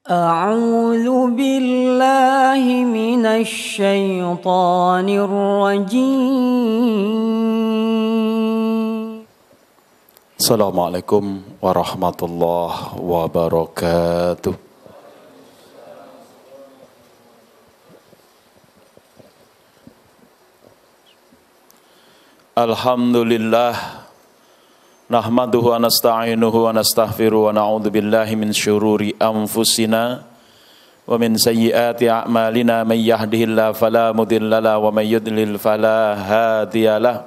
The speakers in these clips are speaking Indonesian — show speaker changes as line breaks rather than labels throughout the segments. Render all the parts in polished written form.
أعوذ بالله من الشيطان الرجيم.
السلام عليكم ورحمة الله وبركاته. Alhamdulillah nahmaduhu wa nasta'inuhu wa nastaghfiruhu wa na'udzu billahi min syururi anfusina wa min sayyiati a'malina may yahdihillahu fala mudhillalah wa may yudlil fala hadiyalah.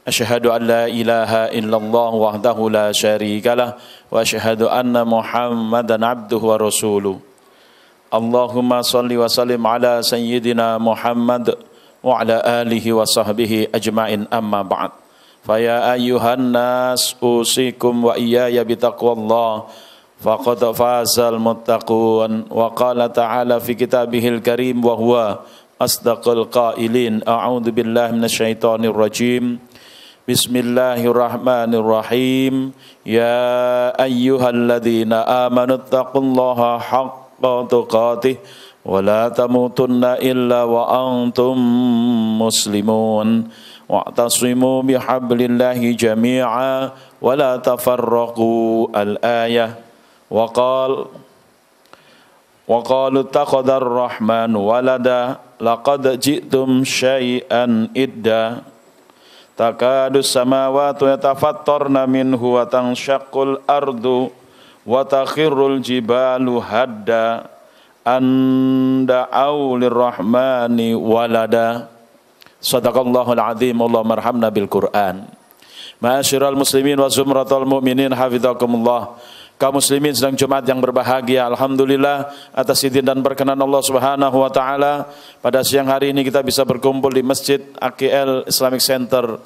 Asyhadu an la ilaha illallah wahdahu la syarikalah wa asyhadu anna Muhammadan abduhu wa rasuluh. Allahumma shalli wa sallim ala sayyidina Muhammad wa ala alihi wa sahbihi ajma'in, amma ba'd. Faya ayyuhan nas usikum wa iyaya bitaqwallah faqad fazal muttaqun. Wa qala ta'ala fi kitabihil karim wa huwa asdaqul qailin. A'udzu billahi minasyaitonir rajim. Bismillahirrahmanirrahim. Ya ayyuhalladzina amanu taqullaha haqqa tuqatih wa la tamutunna illa wa antum muslimun. Wa'tasimu bihablillahi jami'a wa la tafarraqu al-ayah. Wa qalu taqadar rahman walada laqad ji'tum syai'an idda. Takadu samawati yatafattarna minhu wa tanshaqqul ardu wa takhirrul jibalu hadda an da'u lirrahmani walada. Sadaqallahul azim. Allahumma arhamna bil Qur'an. Ma'asyiral muslimin wa zumratul mu'minin hafizakumullah. Kaum muslimin sedang Jumat yang berbahagia, alhamdulillah atas izin dan berkenan Allah Subhanahu wa taala, pada siang hari ini kita bisa berkumpul di Masjid AKL Islamic Center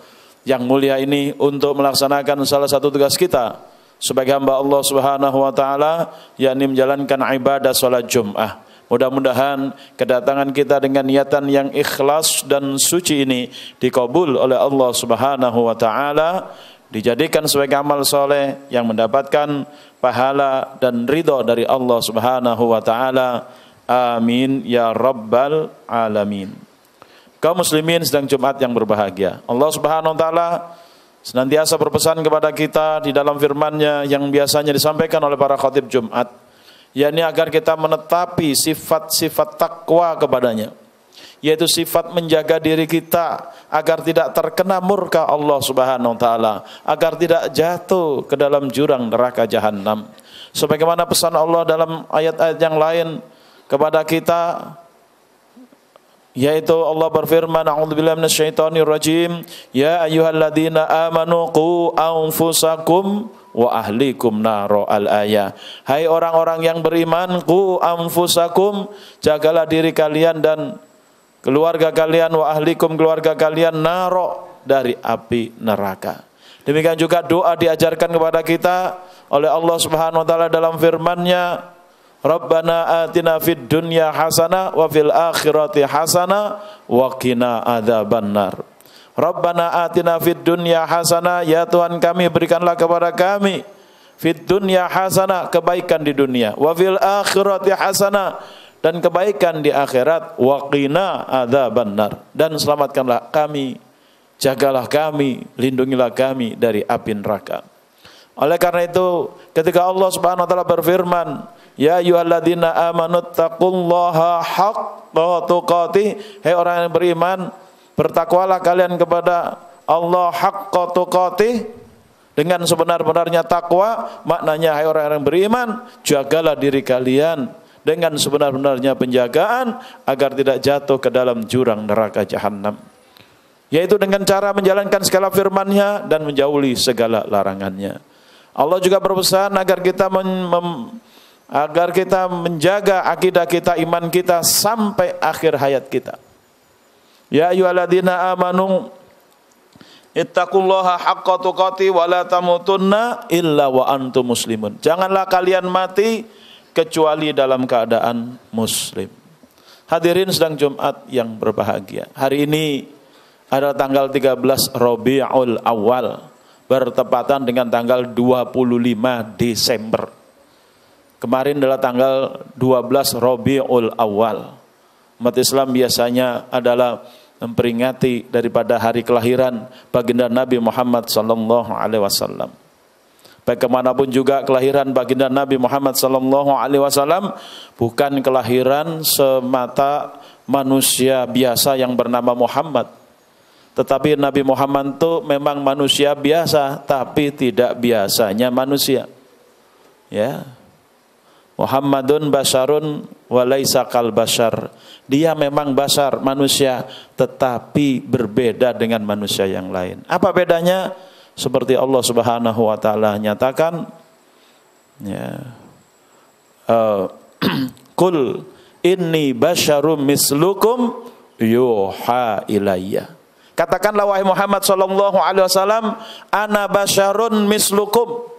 yang mulia ini untuk melaksanakan salah satu tugas kita sebagai hamba Allah Subhanahu wa taala, yakni menjalankan ibadah salat Jumat. Mudah-mudahan kedatangan kita dengan niatan yang ikhlas dan suci ini dikabul oleh Allah Subhanahu wa taala, dijadikan sebagai amal soleh yang mendapatkan pahala dan ridha dari Allah Subhanahu wa taala. Amin ya rabbal alamin. Kaum muslimin sedang Jumat yang berbahagia, Allah Subhanahu wa taala senantiasa berpesan kepada kita di dalam firman-Nya yang biasanya disampaikan oleh para khatib Jumat, yakni agar kita menetapi sifat-sifat takwa kepadanya, yaitu sifat menjaga diri kita agar tidak terkena murka Allah Subhanahu wa taala, agar tidak jatuh ke dalam jurang neraka jahanam. Sebagaimana pesan Allah dalam ayat-ayat yang lain kepada kita, yaitu Allah berfirman, a'udzubillahi minasyaitonir rajim, ya ayyuhalladzina amanu qu anfusakum wa ahlikum naro al-ayah. Hai orang-orang yang beriman, qu anfusakum, jagalah diri kalian dan keluarga kalian, wa ahlikum, keluarga kalian, naro, dari api neraka. Demikian juga doa diajarkan kepada kita oleh Allah Subhanahu wa taala dalam firman-Nya, Rabbana atina fid dunya hasanah wa fil akhirati hasanah wa qina adzabannar. Rabbana atina fid dunya hasanah, ya Tuhan kami berikanlah kepada kami fid dunya hasanah, kebaikan di dunia, wa fil akhirati hasanah, dan kebaikan di akhirat, wa qina adzabannar, dan selamatkanlah kami, jagalah kami, lindungilah kami dari api neraka. Oleh karena itu, ketika Allah Subhanahu wa taala berfirman, ya ayyuhalladzina amanu taqullaha haqqa tuqatih, hai orang yang beriman, bertakwalah kalian kepada Allah haqqa tuqatih, dengan sebenar-benarnya takwa. Maknanya, hai orang yang beriman, jagalah diri kalian dengan sebenar-benarnya penjagaan agar tidak jatuh ke dalam jurang neraka jahanam, yaitu dengan cara menjalankan segala firman-Nya dan menjauhi segala larangan-Nya. Allah juga berpesan agar kita menjaga akidah kita, iman kita sampai akhir hayat kita. Ya ayyuhalladzina amanu ittaqullaha haqqa tuqatih wa la tamutunna illa wa antum muslimun. Janganlah kalian mati kecuali dalam keadaan muslim. Hadirin sedang Jumat yang berbahagia. Hari ini adalah tanggal 13 Rabiul Awal, bertepatan dengan tanggal 25 Desember Kemarin adalah tanggal 12 Rabiul Awal. Umat Islam biasanya adalah memperingati daripada hari kelahiran baginda Nabi Muhammad sallallahu alaihi wasallam. Bagaimanapun juga kelahiran baginda Nabi Muhammad sallallahu alaihi wasallam bukan kelahiran semata manusia biasa yang bernama Muhammad. Tetapi Nabi Muhammad itu memang manusia biasa, tapi tidak biasanya manusia. Ya. Muhammadun basyarun wa laisa kal basyar. Dia memang basar, manusia, tetapi berbeda dengan manusia yang lain. Apa bedanya? Seperti Allah Subhanahu wa taala nyatakan, ya. Qul inni basyarum mislukum yuha ilayya. Katakanlah wahai Muhammad sallallahu alaihi wasallam, ana basyarun mislukum.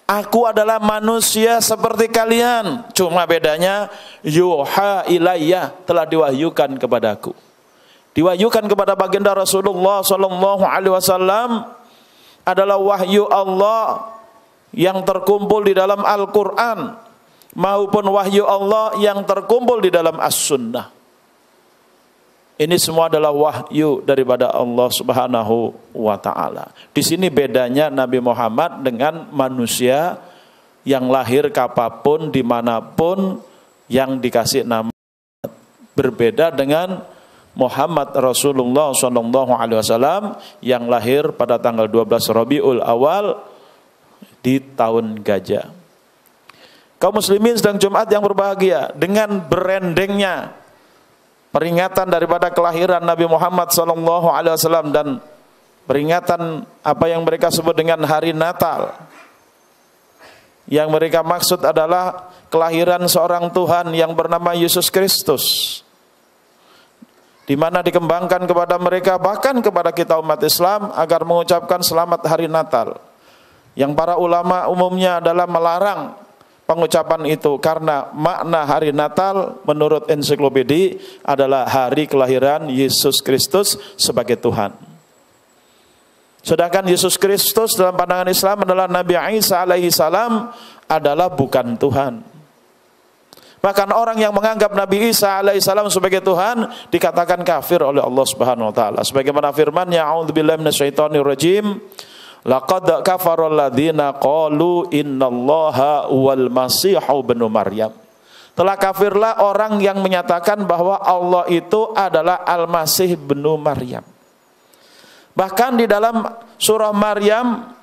Aku adalah manusia seperti kalian. Cuma bedanya yuha ilayya, telah diwahyukan kepadaku. Diwahyukan kepada baginda Rasulullah sallallahu alaihi wasallam adalah wahyu Allah yang terkumpul di dalam Al-Qur'an maupun wahyu Allah yang terkumpul di dalam As-Sunnah. Ini semua adalah wahyu daripada Allah Subhanahu wa taala. Di sini bedanya Nabi Muhammad dengan manusia yang lahir kapanpun dimanapun yang dikasih nama. Berbeda dengan Muhammad Rasulullah SAW yang lahir pada tanggal 12 Rabiul Awal di tahun gajah. Kaum muslimin sedang Jumat yang berbahagia, dengan berendengnya peringatan daripada kelahiran Nabi Muhammad SAW dan peringatan apa yang mereka sebut dengan hari Natal. Yang mereka maksud adalah kelahiran seorang Tuhan yang bernama Yesus Kristus, di mana dikembangkan kepada mereka, bahkan kepada kita umat Islam, agar mengucapkan selamat hari Natal. Yang para ulama umumnya adalah melarang pengucapan itu karena makna hari Natal menurut ensiklopedia adalah hari kelahiran Yesus Kristus sebagai Tuhan. Sedangkan Yesus Kristus dalam pandangan Islam adalah Nabi Isa alaihi salam adalah bukan Tuhan. Bahkan orang yang menganggap Nabi Isa alaihi salam sebagai Tuhan dikatakan kafir oleh Allah Subhanahu wa taala. Sebagaimana firman-Nya, a'udzubillahi minasyaitonirrajim, laqad kafara alladziina qalu innallaha wal masihu ibnu Maryam. Telah kafirlah orang yang menyatakan bahwa Allah itu adalah Al-Masih ibnu Maryam. Bahkan di dalam surah Maryam,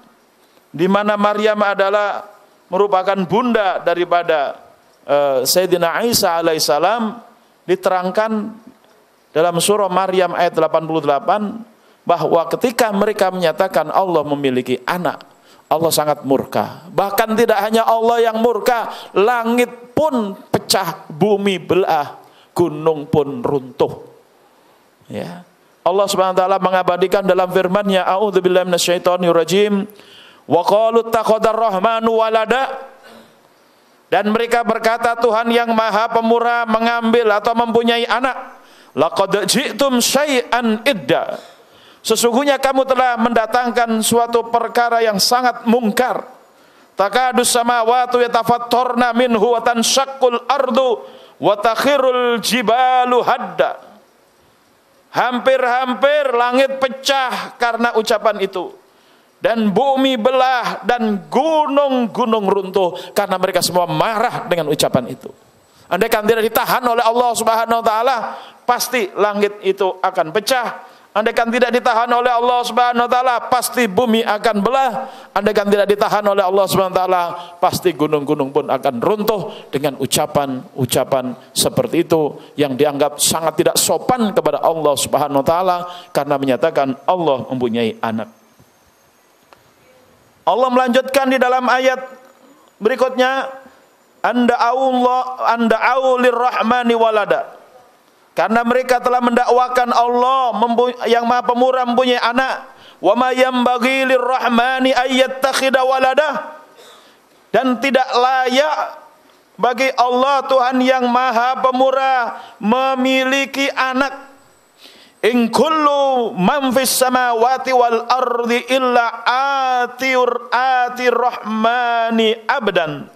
di mana Maryam adalah merupakan bunda daripada Sayyidina Isa alaihissalam, diterangkan dalam surah Maryam ayat 88 bahwa ketika mereka menyatakan Allah memiliki anak, Allah sangat murka. Bahkan tidak hanya Allah yang murka, langit pun pecah, bumi belah, gunung pun runtuh. Ya. Allah Subhanahu wa taala mengabadikan dalam firman-Nya, a'udzubillahi minasyaitonirrajim, wa qalu ittakhadar rahmanu walada. Dan mereka berkata, Tuhan yang Maha Pemurah mengambil atau mempunyai anak. Laqad ji'tum syai'an idda. Sesungguhnya kamu telah mendatangkan suatu perkara yang sangat mungkar. Takadus samawati yatafattarna minhu wa tanshaqqul ardu wa takhirul jibalu hadda. Hampir-hampir langit pecah karena ucapan itu, dan bumi belah dan gunung-gunung runtuh karena mereka semua marah dengan ucapan itu. Andaikan tidak ditahan oleh Allah Subhanahu wa taala, pasti langit itu akan pecah. Andaikan tidak ditahan oleh Allah Subhanahu wa taala, pasti bumi akan belah. Andaikan tidak ditahan oleh Allah Subhanahu wa taala, pasti gunung-gunung pun akan runtuh dengan ucapan-ucapan seperti itu yang dianggap sangat tidak sopan kepada Allah Subhanahu wa taala karena menyatakan Allah mempunyai anak. Allah melanjutkan di dalam ayat berikutnya, anda'u lirrahmani walada. Karena mereka telah mendakwakan Allah yang Maha Pemurah mempunyai anak. Wa ma yanbaghi lirrahmani ayyattakhidha walada. Dan tidak layak bagi Allah Tuhan yang Maha Pemurah memiliki anak. In kullu man fis samawati wal ardi illa atir rahmani abdan.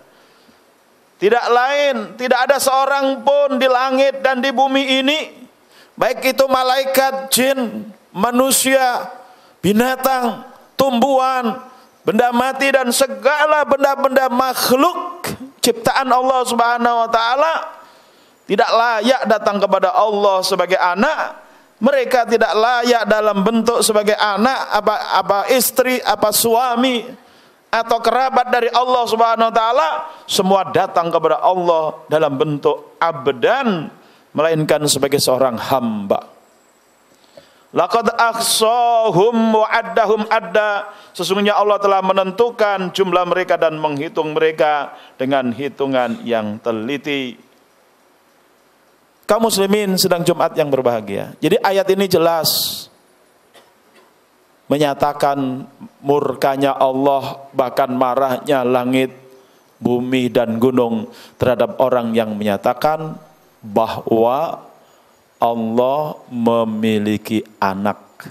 tidak lain, tidak ada seorang pun di langit dan di bumi ini, baik itu malaikat, jin, manusia, binatang, tumbuhan, benda mati dan segala benda-benda makhluk ciptaan Allah Subhanahu wa taala tidak layak datang kepada Allah sebagai anak. Mereka tidak layak dalam bentuk sebagai anak, apa istri, apa suami atau kerabat dari Allah Subhanahu wa taala. Semua datang kepada Allah dalam bentuk abdan, melainkan sebagai seorang hamba. Laqad ahsahum wa addahum adda. Sesungguhnya Allah telah menentukan jumlah mereka dan menghitung mereka dengan hitungan yang teliti. Kaum muslimin sedang Jumat yang berbahagia. Jadi ayat ini jelas menyatakan murkanya Allah, bahkan marahnya langit, bumi dan gunung terhadap orang yang menyatakan bahwa Allah memiliki anak.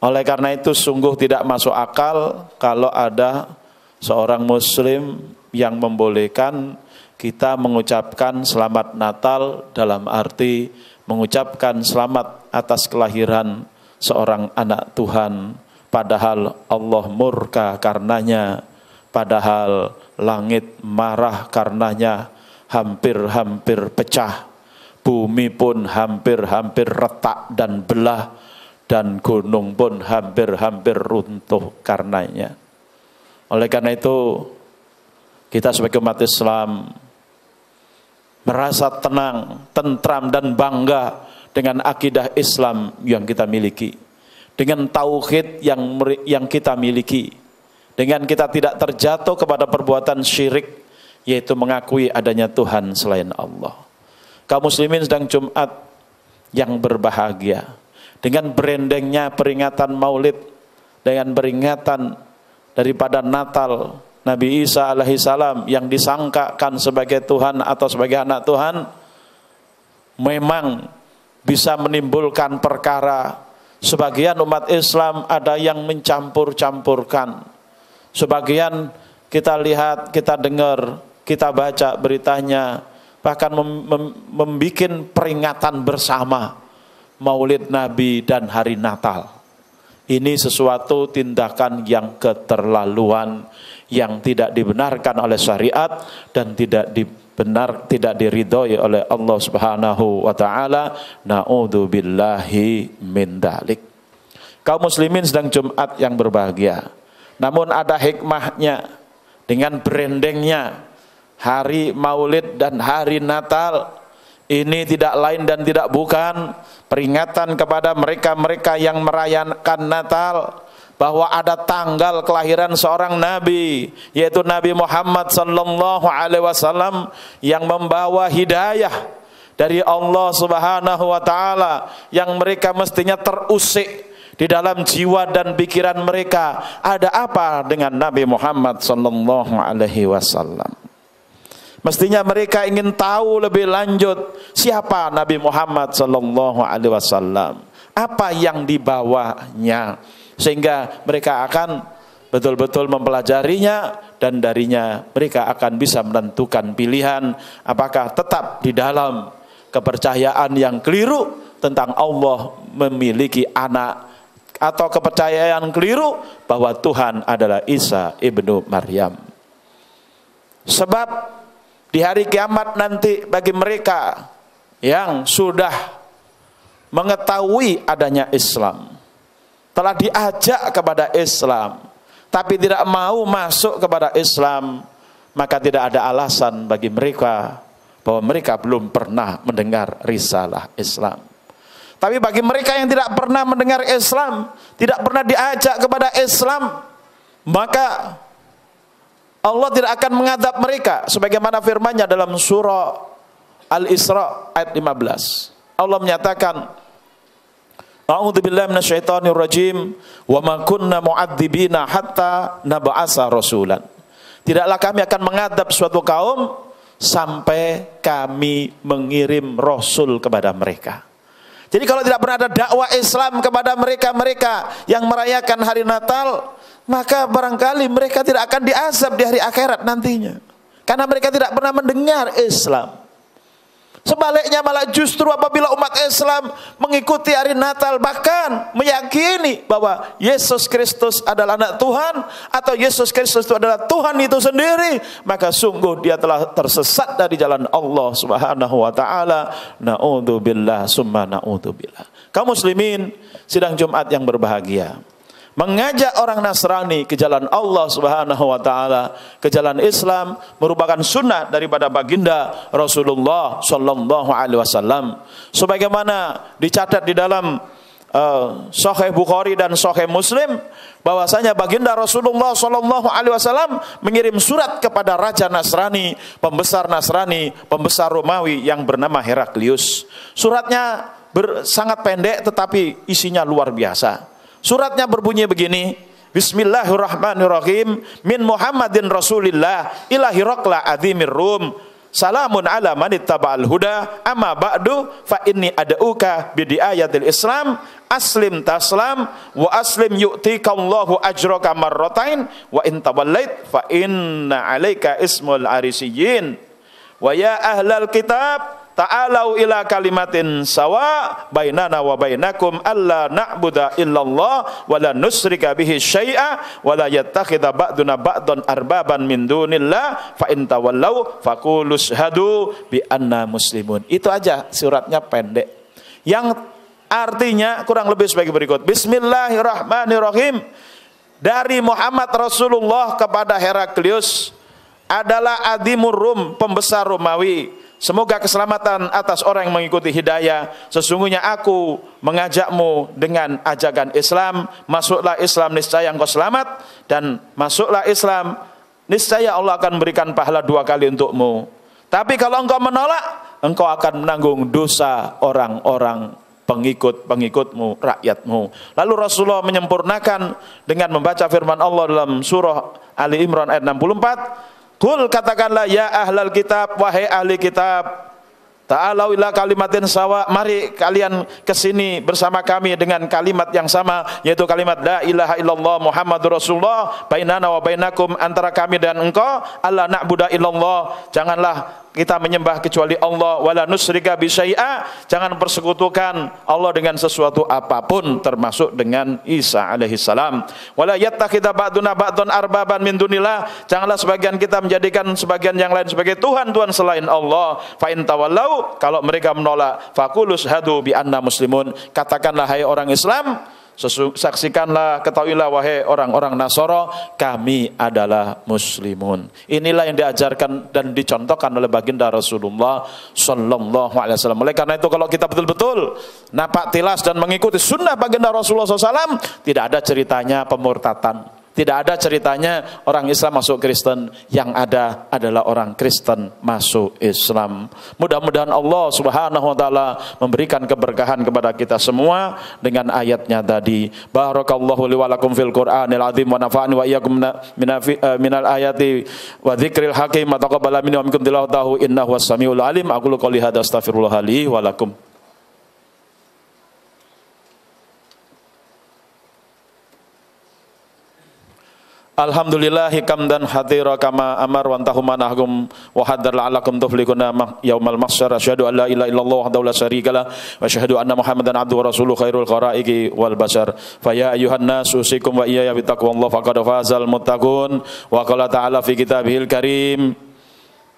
Oleh karena itu sungguh tidak masuk akal kalau ada seorang muslim yang membolehkan kita mengucapkan selamat Natal dalam arti mengucapkan selamat atas kelahiran seorang anak Tuhan, padahal Allah murka karenanya, padahal langit marah karenanya, hampir-hampir pecah, bumi pun hampir-hampir retak dan belah, dan gunung pun hampir-hampir runtuh karenanya. Oleh karena itu kita sebagai umat Islam merasa tenang, tentram dan bangga dengan akidah Islam yang kita miliki, dengan tauhid yang kita miliki, dengan kita tidak terjatuh kepada perbuatan syirik, yaitu mengakui adanya Tuhan selain Allah. Kaum muslimin sedang Jumat yang berbahagia, dengan berendengnya peringatan Maulid, dengan peringatan daripada Natal Nabi Isa alaihissalam yang disangkakan sebagai Tuhan atau sebagai anak Tuhan, memang bisa menimbulkan perkara. Sebagian umat Islam ada yang mencampur-campurkan. Sebagian kita lihat, kita dengar, kita baca beritanya, bahkan membuat peringatan bersama Maulid Nabi dan hari Natal. Ini sesuatu tindakan yang keterlaluan, yang tidak dibenarkan oleh syariat dan tidak diridhoi oleh Allah Subhanahu wa taala. Na'udzubillahi min dzalik. Kaum muslimin sedang Jumat yang berbahagia. Namun ada hikmahnya dengan brandingnya hari Maulid dan hari Natal. Ini tidak lain dan tidak bukan peringatan kepada mereka-mereka yang merayakan Natal bahwa ada tanggal kelahiran seorang nabi, yaitu Nabi Muhammad sallallahu alaihi wasallam, yang membawa hidayah dari Allah Subhanahu wa taala, yang mereka mestinya terusik di dalam jiwa dan pikiran mereka. Ada apa dengan Nabi Muhammad sallallahu alaihi wasallam? Mestinya mereka ingin tahu lebih lanjut siapa Nabi Muhammad sallallahu alaihi wasallam, apa yang dibawanya, sehingga mereka akan betul-betul mempelajarinya dan darinya mereka akan bisa menentukan pilihan apakah tetap di dalam kepercayaan yang keliru tentang Allah memiliki anak, atau kepercayaan keliru bahwa Tuhan adalah Isa ibnu Maryam. Sebab di hari kiamat nanti bagi mereka yang sudah mengetahui adanya Islam, telah diajak kepada Islam, tapi tidak mau masuk kepada Islam, maka tidak ada alasan bagi mereka bahwa mereka belum pernah mendengar risalah Islam. Tapi bagi mereka yang tidak pernah mendengar Islam, tidak pernah diajak kepada Islam, maka Allah tidak akan mengadab mereka sebagaimana firman-Nya dalam surah Al-Isra ayat 15. Allah menyatakan, A'udzubillahi minasyaitonir rajim, wa ma kunna mu'adzibina hatta nab'asa rasulan. Tidaklah kami akan mengadab suatu kaum sampai kami mengirim rasul kepada mereka. Jadi kalau tidak pernah ada dakwah Islam kepada mereka-mereka yang merayakan hari Natal, maka barangkali mereka tidak akan diazab di hari akhirat nantinya. Karena mereka tidak pernah mendengar Islam. Sebaliknya malah justru apabila umat Islam mengikuti hari Natal, bahkan meyakini bahwa Yesus Kristus adalah anak Tuhan, atau Yesus Kristus itu adalah Tuhan itu sendiri, maka sungguh dia telah tersesat dari jalan Allah Subhanahu wa taala. Na'udzubillah summa na'udzubillah. Kaum muslimin sidang Jumat yang berbahagia, mengajak orang Nasrani ke jalan Allah Subhanahu wa taala, ke jalan Islam, merupakan sunnah daripada baginda Rasulullah sallallahu alaihi wasallam. Sebagaimana dicatat di dalam Sahih Bukhari dan Sahih Muslim, bahwasanya baginda Rasulullah sallallahu alaihi wasallam mengirim surat kepada raja Nasrani, pembesar Romawi yang bernama Heraklius. Suratnya sangat pendek tetapi isinya luar biasa. Suratnya berbunyi begini: Bismillahirrahmanirrahim, min Muhammadin Rasulillah ila Hiraqla adzimir Rum, salamun ala man ittaba'al huda, amma ba'du fa inni ad'uka bi ayatil Islam, aslim taslam wa aslim yu'tikallahu ajraka marratain wa in tawallait fa inna 'alaika ismul arisiyyin wa ya ahlal kitab ta'alau ila kalimatin sawa bainana wa bainakum alla na'budu illallah wa la nusyrika bihi syai'a wa la yattakhidha ba'duna ba'dan arbaban min dunillah fa in tawallau faqulu syahadu bi anna muslimun. Itu aja, suratnya pendek, yang artinya kurang lebih sebagai berikut: Bismillahirrahmanirrahim, dari Muhammad Rasulullah kepada Heraklius, adalah Adimur Rum, pembesar Romawi. Semoga keselamatan atas orang yang mengikuti hidayah. Sesungguhnya aku mengajakmu dengan ajakan Islam. Masuklah Islam, niscaya engkau selamat. Dan masuklah Islam, niscaya Allah akan memberikan pahala 2 kali untukmu. Tapi kalau engkau menolak, engkau akan menanggung dosa orang-orang pengikut-pengikutmu, rakyatmu. Lalu Rasulullah menyempurnakan dengan membaca firman Allah dalam surah Ali Imran ayat 64. Kul, katakanlah, ya ahlal kitab, wahai ahli kitab, ta'alau ila kalimatin sawa, mari kalian kesini bersama kami dengan kalimat yang sama, yaitu kalimat la ilaha illallah Muhammadur Rasulullah, bainana wa bainakum, antara kami dan engkau, alla na'budu illallah, janganlah kita menyembah kecuali Allah, wala nusyrika bi syai'a, jangan persekutukan Allah dengan sesuatu apapun, termasuk dengan Isa alaihi salam. Wala yattakhidha ba'duna ba'dan arbaban min dunillah, janganlah sebagian kita menjadikan sebagian yang lain sebagai tuhan-tuhan selain Allah. Fa in tawallau, kalau mereka menolak, faqulu syahadu bi anna muslimun, katakanlah hai orang Islam, saksikanlah, ketahuilah wahai orang-orang Nasara, kami adalah muslimun. Inilah yang diajarkan dan dicontohkan oleh baginda Rasulullah sallallahu alaihi wasallam. Oleh karena itu, kalau kita betul-betul napak tilas dan mengikuti sunnah baginda Rasulullah SAW, tidak ada ceritanya pemurtatan, tidak ada ceritanya orang Islam masuk Kristen. Yang ada adalah orang Kristen masuk Islam. Mudah-mudahan Allah Subhanahu wa taala memberikan keberkahan kepada kita semua dengan ayatnya tadi. Barakallahu li wa lakum fil Qur'anil azim wa nafa'ani wa iyyakum minal ayati wa dzikril hakim wa taqabbala minni wa minkum tilawatahu innahu was-samiul alim. Aqulu qouli hadza astaghfirullah li wa lakum. Alhamdulillahi kamdan hadira kama amar wa antahumanahum wa hadar la'alakum tuflikuna yaumal mahsyar. Asyhadu an la ilaha illallah wahdahu la syarikalah wa asyhadu anna Muhammadan abduhu wa rasuluhu khairul khalaiqi wal bashar. Fa ya ayyuhan nas usikum wa iyaya bittaqwallahi faqad fazal muttaqun. Wa qala ta'ala fi kitabihil karim,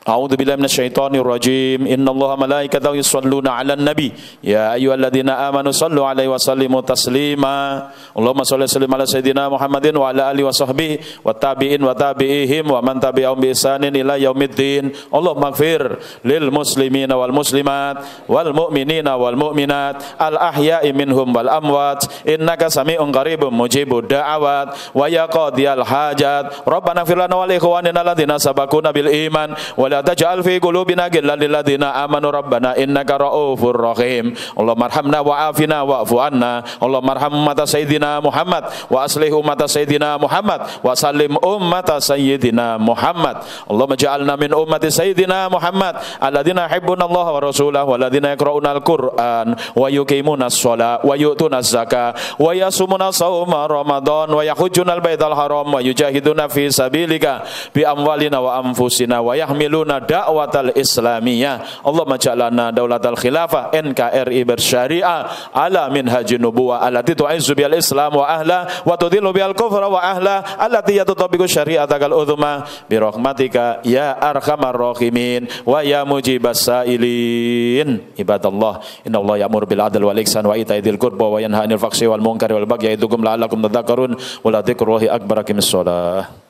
A'udzu billahi minasyaitonir rajim. Innallaha malaikatahu yusholluna 'alan nabi ya ayyuhalladzina amanu shallu 'alaihi wa sallimu taslima. Allahumma shalli wa sallim ala sayidina Muhammadin wa ala alihi wa sahbihi wa tabi'in wa tabi'ihim wa man tabi'ahum bi ihsanin ila yaumiddin. Allahumma ighfir lil muslimina wal muslimat wal mu'minina wal mu'minat al ahya'i minhum wal amwat innaka sami'un qaribun mujibud da'awat wa ya qadiyal hajat. Rabbana ighfir lana wa li ikhwanina alladzina sabaquna bil iman wa la taj'al fi qulubina ghillan lil ladzina amanu rabbana innaka ra'ufur rahim. Allahumma arhamna wa afina wa'fu anna. Allahumma arham ummata sayyidina Muhammad wa aslih ummata sayyidina Muhammad wa sallim ummata sayyidina Muhammad. Allahumma ja'alna min ummati sayyidina Muhammad alladzina yuhibbuna Allah wa rasulahu walladzina yaqra'una al-Qur'an wa yuqimuna as-shalah wa yu'tuna az-zakah wa yasumuna shauma ramadan wa yahujjuna al-baital haram wa yujahiduna fi sabilika bi amwalina wa anfusina wa yahmiluna da'watal islamiyah. Allahumma ja'alna daulatal khilafah NKRI bersyariah ala minhajin nubuwah allati tu'izzu bil islam wa ahla wa tudhillu bil kufra wa ahla allati yatutabiqu syari'atakal uzma bi rahmatika ya arhamar rahimin wa ya mujibas sailin. Ibadallah, innallaha ya'muru bil adli wal ihsan wa ita'i dzil qurba wa yanha 'anil fahsya'i wal munkari wal bagyi ya'idukum la'allakum tadhakkarun wa la dzikrullahi akbar. Aqimis shalah.